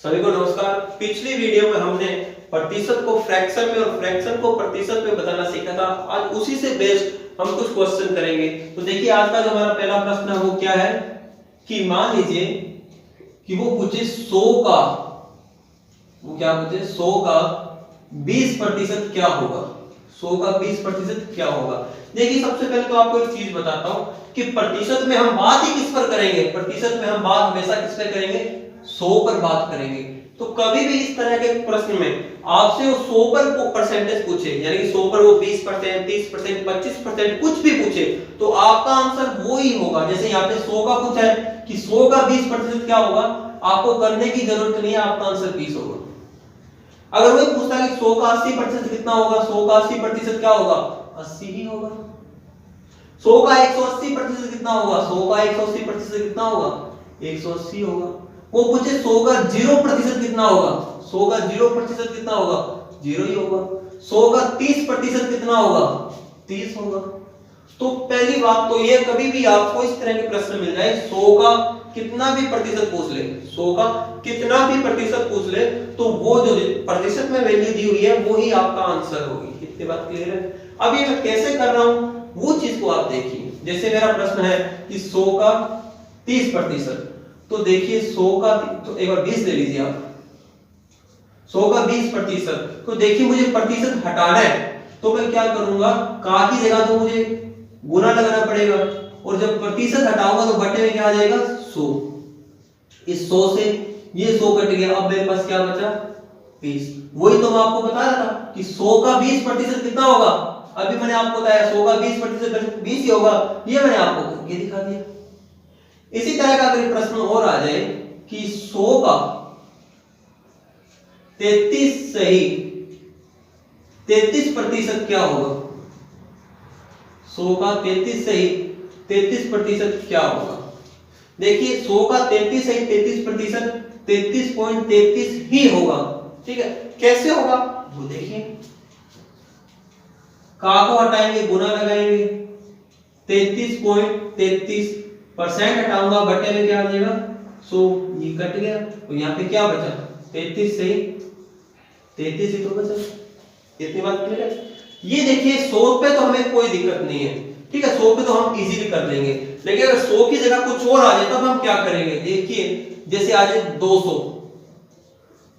सभी को नमस्कार। पिछली वीडियो में हमने प्रतिशत को फ्रैक्शन में और फ्रैक्शन को प्रतिशत में बताना सीखा था। आज उसी से बेस्ड हम कुछ क्वेश्चन करेंगे। तो देखिए आज का जो हमारा पहला प्रश्न है वो क्या है कि मान लीजिए कि वो पूछे 100 का, वो क्या पूछे 100 का 20% क्या होगा। 100 का 20% क्या होगा। देखिए सबसे पहले तो आपको एक चीज बताता हूं कि प्रतिशत में हम बात ही किस पर करेंगे। प्रतिशत में हम बात हमेशा किस पर करेंगे, 100 पर बात करेंगे। तो कभी भी इस तरह के प्रश्न में आपसे वो 100 पर परसेंटेज पूछे, यानी कि 100 पर वो 20%, 30%, 25% कुछ भी पूछे तो आपका आंसर वो ही होगा। जैसे यहाँ पे 100 का पूछा है कि 100 का 20% क्या होगा, आपको करने की जरूरत नहीं है, आपका आंसर 20 होगा। अगर वही पूछता है कि 100 का 80% कितना होगा, 100 का 80% क्या होगा, 80 ही होगा। 100 का 180% कितना होगा, 100 का 180% कितना होगा, 180 होगा। वो पूछे 100 का 0% कितना होगा, 100 का 0% कितना होगा, 0 ही होगा। 100 का 30% कितना होगा, 30 होगा। तो पहली बात तो ये, कभी भी आपको इस तरह के प्रश्न मिल जाए 100 का कितना भी प्रतिशत पूछ ले, 100 का कितना भी प्रतिशत पूछ ले, तो वो जो प्रतिशत में वैल्यू दी हुई है वो ही आपका आंसर होगी। कितनी बात क्लियर है। अब ये मैं कैसे कर रहा हूं वो चीज को आप देखिए। जैसे मेरा प्रश्न है कि 100 का 30%, तो देखिए 100 का, तो एक बार 20 ले लीजिए आप। 100 का 20%, तो देखिए मुझे प्रतिशत हटाना है तो मैं क्या करूंगा, का की जगह तो मुझे गुना लगाना पड़ेगा, और जब प्रतिशत हटाऊंगा तो बटे में क्या आ जाएगा, 100। इस 100 से ये 100 कट गया, अब मेरे पास क्या बचा, 20। वही तो मैं आपको बता रहा था कि 100 का 20% कितना होगा। अभी मैंने आपको बताया 100 का 20% 20 ही होगा, ये मैंने आपको ये दिखा दिया। इसी तरह का अगर प्रश्न और आ जाए कि 100 का 33 सही 33% क्या होगा, 100 का 33 सही 33% क्या होगा। देखिए 100 का 33 सही 33% 33.33 ही होगा। ठीक है, कैसे होगा वो देखिए। का को हटाएंगे, गुना लगाएंगे, 33.33% हटाऊंगा, बटे में क्या आ जाएगा, 100, ये कट गया, तो यहाँ पे क्या बचा, 33 सही 33 ही तो बचा। इतनी बात क्लियर है। ये देखिए 100 पे तो हमें कोई दिक्कत नहीं है, ठीक है, 100 पे तो हम इजीली कर लेंगे। लेकिन अगर 100 की जगह कुछ और आ जाए तब हम क्या करेंगे। देखिए जैसे आ जाए 200,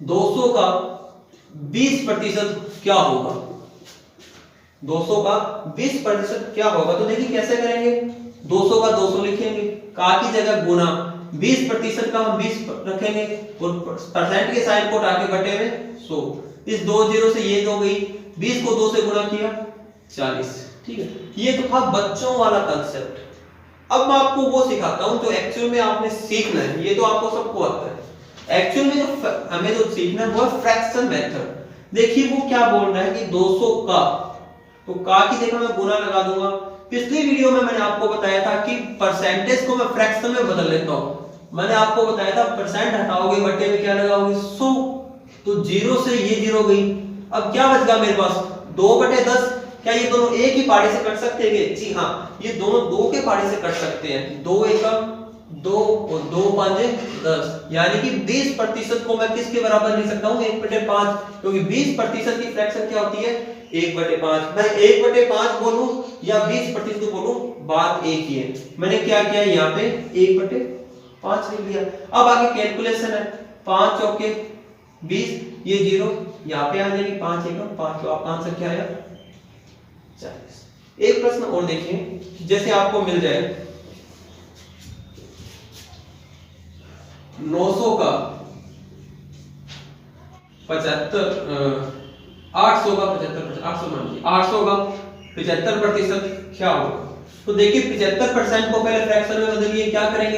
200 का 20% क्या होगा, 200 का 20% क्या होगा। तो देखिए कैसे करेंगे, 200 का 200 लिखेंगे, का की जगह गुना, 20% का हम 20 रखेंगे और परसेंट के साइन को हटा के बटे में 100। इस 2 0 से ये 2 गई, 20 को 2 से गुना किया 40। ठीक है, ये तो था बच्चों वाला कंसेप्ट। अब मैं आपको वो सिखाता हूं जो एक्चुअल में आपने सीखना है। ये तो आपको सबको आता है, एक्चुअल में जो हमें जो सीखना है वो है फ्रैक्शन मेथड। देखिए वो क्या बोल रहा है कि 200 का, तो का की जगह मैं गुना लगा दूंगा। पिछली वीडियो में मैंने आपको बताया था कि परसेंटेज को मैं फ्रैक्शन में बदल लेता हूं। मैंने आपको बताया था परसेंट हटाओगे बटे में क्या लगाओगे, 100, तो 0 से ये 0 गई। अब क्या बच गया मेरे पास, 2/10। क्या ये दोनों एक ही पारी से कट सकते हैं? जी हाँ, ये दोनों 2 के पारी से कट सकते हैं। 2 एकम 2 और 2 5 10, यानी कि 20% को मैं किसके बराबर लिख सकता हूं, 1/5, क्योंकि 20% की फ्रैक्शन क्या होती है, 1/5। मैं 1/5 बोलूं या 20% बोलूं, बात एक ही है। मैंने क्या किया, यहाँ पे 1/5 लिख लिया। अब आगे कैलकुलेशन है, 5 चौके 20, ये 0 यहाँ पे आ जाएगी, 5 एकम 5, तो आपका आंसर क्या आया, 40। एक प्रश्न और देखिए, जैसे आपको मिल जाए 900 का 75, 800 का 75%, 800 का 75% क्या होगा। तो देखिए 75% को पहले फ्रैक्शन में बदलिए, क्या करेंगे,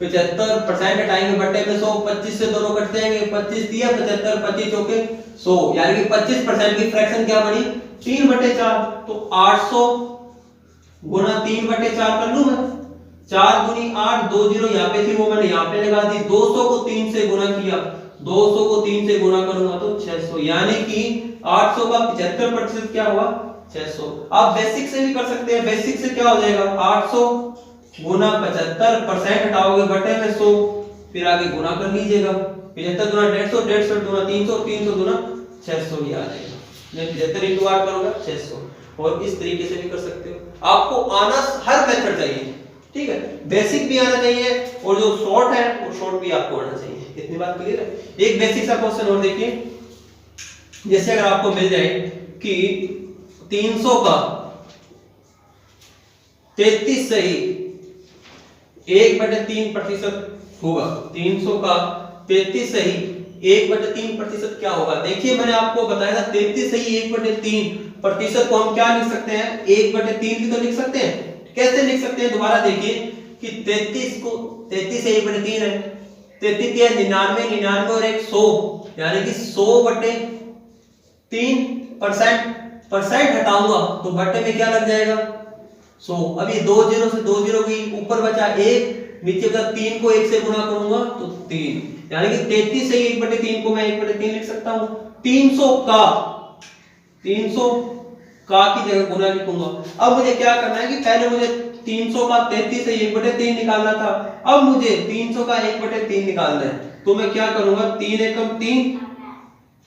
75% हटाएंगे बटे में 100, 25 से दोनों कट जाएंगे, 25 दिया 75, 25 चौके 100, यानी कि 25% की फ्रैक्शन क्या बनी, 3/4। तो 800 गुना 3/4 कर लूं मैं, 4 दूनी 8, 2 0 यहाँ पे थी वो मैंने यहाँ पे लगा दी। 200 को 3 से गुना किया, 200 को 3 से गुना करूंगा तो 600, यानी कि 800 का 75% क्या हुआ, 600। आप बेसिक से भी कर सकते हैं। बेसिक से क्या हो जाएगा, 800 गुना 75, परसेंट हटाओगे बटे में 100, फिर आगे गुना कर लीजिएगा, 75 दूना 150, 150 दूना 300, 300 दूना 600 ही आ जाएगा। मैं 75 इंटू 8 करूंगा 600। और इस तरीके से भी कर सकते हो। आपको आना हर मेथड चाहिए, ठीक है, बेसिक भी आना चाहिए और जो शॉर्ट है वो शॉर्ट भी आपको आना चाहिए। इतनी बात क्लियर है। एक बेसिक सा क्वेश्चन और देखिए, जैसे अगर आपको मिल जाए कि 300 का 33 सही 1/3% होगा। 300 का 33 सही 1/3% क्या होगा? देखिए मैंने आपको बताया था 33 सही 1/3% को हम क्या लिख सकते हैं? 1/3 भी तो लिख सकते हैं। कैसे लिख सकते हैं? दोबारा देखिए कि 33 से 1/3 है, 33 है 99, 99 और 100, यानी कि 100/3% हटाऊंगा तो बट्टे में क्या लग जाएगा? 100। अब ये 2 0 से 2 0 गई, ऊपर बचा 1, नीचे का 3 को 1 से गुणा करूंगा तो 3, यानी कि 33 से 1/3 को मैं 1/3 लिख सकता हूं। 300 की जगह गुना लिखूंगा। अब मुझे क्या करना है कि पहले मुझे 300 का 33 से 1/3 निकालना था, अब मुझे 300 का 1/3 निकालना है। तो मैं क्या करूंगा? 3 एकम 3,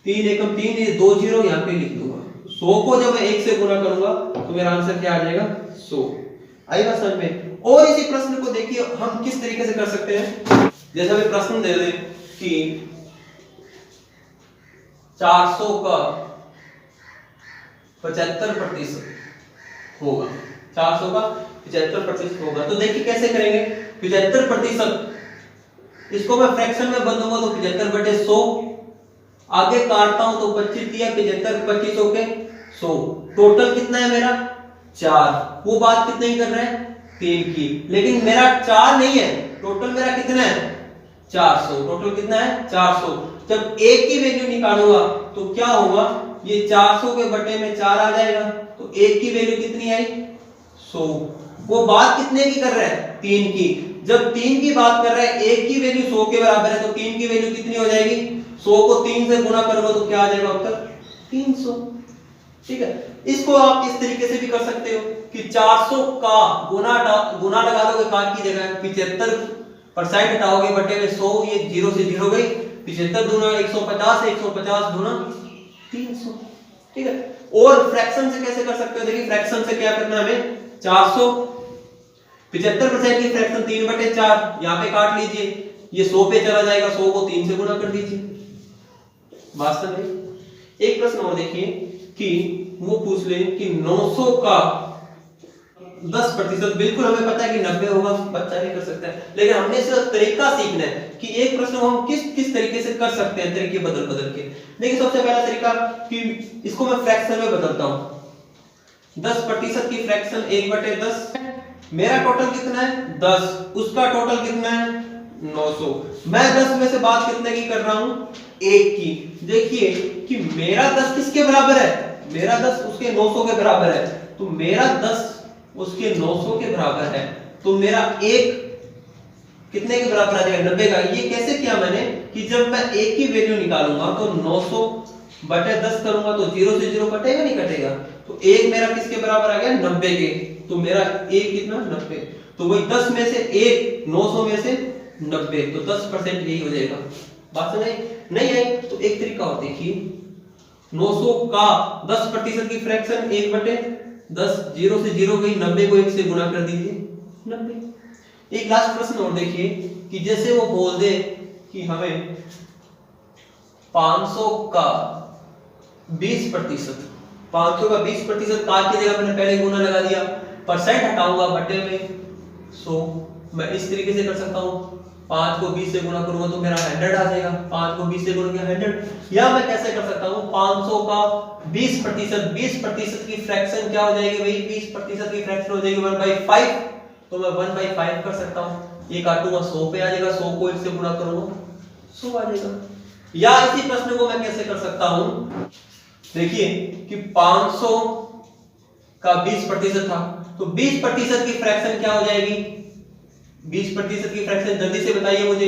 ये 2 0 यहां पे लिख दूंगा। 100 को जब मैं 1 से गुना करूंगा तो मेरा आंसर क्या आ जाएगा? 100। आएगा समझ में? और इसी प्रश्न को देखिए हम किस तरीके से कर सकते हैं। जैसे हमें प्रश्न दे दें कि 400 का 75% होगा, 400 का 75% होगा। तो देखिए कैसे करेंगे? 75%, इसको मैं फ्रैक्शन में बदलूंगा तो 75/100, आगे काटता हूं तो 25 दिया, 75 25 के 100, टोटल कितना है मेरा? 4। वो बात कितने की कर रहे हैं? 3 की, लेकिन मेरा 4 नहीं है, टोटल मेरा कितना है? 400। टोटल कितना है? 400। जब एक की वैल्यू निकालूंगा तो क्या होगा? ये 400 के बटे में 4 आ जाएगा, तो एक की वैल्यू कितनी आई? 100। वो बात कितने की कर रहा है? 3 की। जब 3 की बात कर रहा है, एक की वैल्यू 100 के बराबर है, तो 3 की वैल्यू कितनी हो जाएगी? 100 को 3 से गुना करूंगा तो क्या आ जाएगा उत्तर? 300। ठीक है। इसको आप इस तरीके से भी कर सकते हो कि 400 का गुना लगा दोगे का की जगह, 75% हटाओगे बटे में 100, ये 0 से 0 गई, 75 दूना 150, 150 दूना 300। ठीक है। और फ्रैक्शन से कैसे कर सकते हो? देखिए फ्रैक्शन से क्या करना है हमें? 400 75% की फ्रैक्शन 3/4, यहां पे काट लीजिए, ये 100 पे चला जाएगा, 100 को 3 से गुना कर दीजिए। वास्तव में एक प्रश्न और देखिए कि वो पूछ ले कि 900 का 10%, बिल्कुल हमें पता है कि 90 होगा, बच्चा भी कर सकता है, लेकिन हमने सिर्फ तरीका सीखना है कि एक प्रश्न को हम किस तरीके से कर सकते हैं, तरीके बदल के। देखिए सबसे पहला तरीका कि इसको मैं फ्रैक्शन में बदलता हूं। 10% की फ्रैक्शन 1/10, मेरा टोटल कितना है? 10, उसका टोटल कितना है? 900। मैं 10 में से बात कितने की कर रहा हूं? 1 की। देखिए कि मेरा 10 किसके बराबर है? मेरा 10 उसके 900 के बराबर है, तो मेरा 10 उसके 900 के बराबर है, तो मेरा 1 कितने के बराबर आ जाएगा? 90 का। ये कैसे किया मैंने कि जब मैं 1 की वैल्यू निकालूंगा तो 900/10 करूंगा तो 0 से 0 कटेगा, नहीं कटेगा, तो 1 मेरा किसके बराबर आ गया? 90 के। तो मेरा 1 कितना? 90। तो वही 10 में से 1 900 में से 90, तो 10% यही हो जाएगा। बात समझ नहीं आई? तो एक तरीका और देखिए, 900 का 10% की फ्रैक्शन 1/10, 0 से 0 गई, 90 को 1 से गुना कर दीजिए, 90। एक लास्ट प्रश्न और देखिए कि जैसे वो बोल दे कि हमें 500 का 20%, 500 का 20% का की जगह मैंने पहले गुना लगा दिया, परसेंट हटाऊंगा बटे में 100। मैं इस तरीके से कर सकता हूं, 5 को 20 से गुना करूंगा तो मेरा 100 आ जाएगा, 5 को 20 से गुना किया 100। या मैं कैसे कर सकता हूं? 500 का 20% की फ्रैक्शन क्या हो जाएगी? वही 20% की फ्रैक्शन हो जाएगी 1/5, तो मैं 1/5 कर सकता हूं। ये काटूंगा 100 पे आ जाएगा, 100 को 1 से गुना करूंगा 100 आ जाएगा। या इसी प्रश्न को मैं कैसे कर सकता हूं? देखिए कि 500 का 20% था, तो 20% की फ्रैक्शन क्या हो जाएगी? 20% की फ्रैक्शन जल्दी से बताइए मुझे।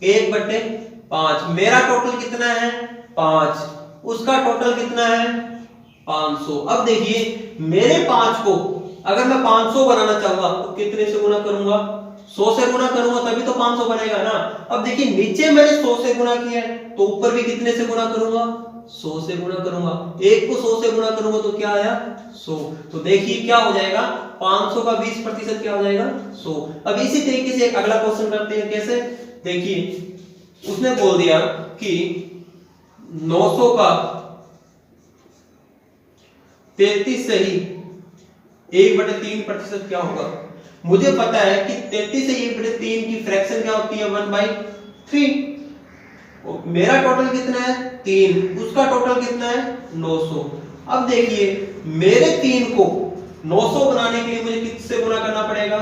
1/5। मेरा टोटल कितना है? 5। उसका टोटल कितना है? 500। अब देखिए मेरे 5 को अगर मैं 500 बनाना चाहूंगा तो कितने से गुना करूंगा? 100 से गुना करूंगा तभी तो 500 बनेगा ना। अब देखिए नीचे मैंने 100 से गुना किया है तो ऊपर भी कितने से गुना करूंगा, 100 से गुना करूंगा। एक को 100 से गुना करूंगा तो क्या आया 100। तो देखिए क्या हो जाएगा 500 का 20% क्या हो जाएगा 100। अब इसी तरीके से एक अगला क्वेश्चन करते हैं। कैसे, देखिए उसने बोल दिया कि 900 का 33 से ही 1/3% क्या होगा। मुझे पता है कि 33 से 1/3 की फ्रैक्शन क्या होती है 1/3। मेरा टोटल कितना है 3, उसका टोटल कितना है 900। अब देखिए मेरे 3 को 900 बनाने के लिए मुझे किससे गुना करना पड़ेगा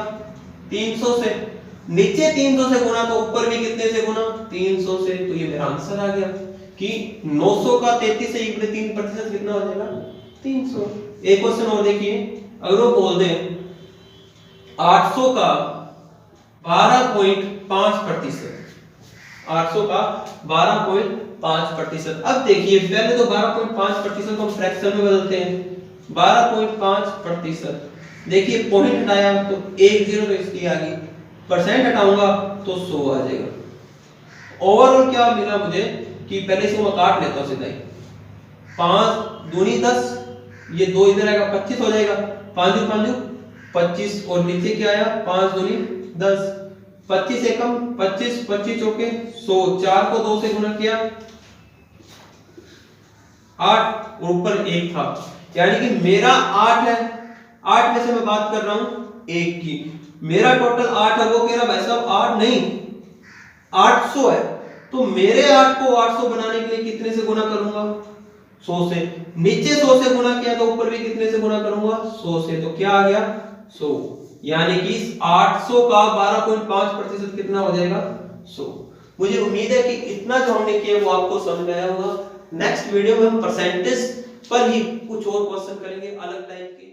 300 से। नीचे 300 से गुना तो ऊपर भी कितने से गुना 300 से। तो ये मेरा आंसर आ गया कि 900 का 33 से 1/3% कितना हो जाएगा 300। एक क्वेश्चन और देखिए, अगर वो बोल दे 800 का 12.5%, 800 का 12.5%। अब देखिए पहले तो 12.5% को हम फ्रैक्शन में बदलते हैं। 12.5%, देखिए पॉइंट हटाया तो 1 0 तो इसकी आ गई, परसेंट हटाऊंगा तो 100 आ जाएगा। ओवरऑल क्या मिला मुझे कि पहले इसको मैं काट लेता हूं सीधा ही। 5 दूनी 10, ये 2 इधर आएगा 25 हो जाएगा। 5 दूनी 5 25 और नीचे क्या आया 5 दूनी 10, 25 एकम 25, 25 चौके 100। 4 को 2 से गुना किया 8 और ऊपर 1 था, यानी कि मेरा 8 है। 8 में से मैं बात कर रहा हूं 1 की। मेरा टोटल 8 है, वो कह रहा भाई साहब 8 नहीं 800 है। तो मेरे 8 को 800 बनाने के लिए कितने से गुना करूंगा 100 से। नीचे 100 से गुना किया तो ऊपर भी कितने से गुना करूंगा 100 से। तो क्या आ गया 100, यानी कि 800 का 12.5% कितना हो जाएगा 100। मुझे उम्मीद है कि इतना जो हमने किया वो आपको समझ में आया होगा। नेक्स्ट वीडियो में हम परसेंटेज पर ही कुछ और क्वेश्चन करेंगे अलग टाइप के।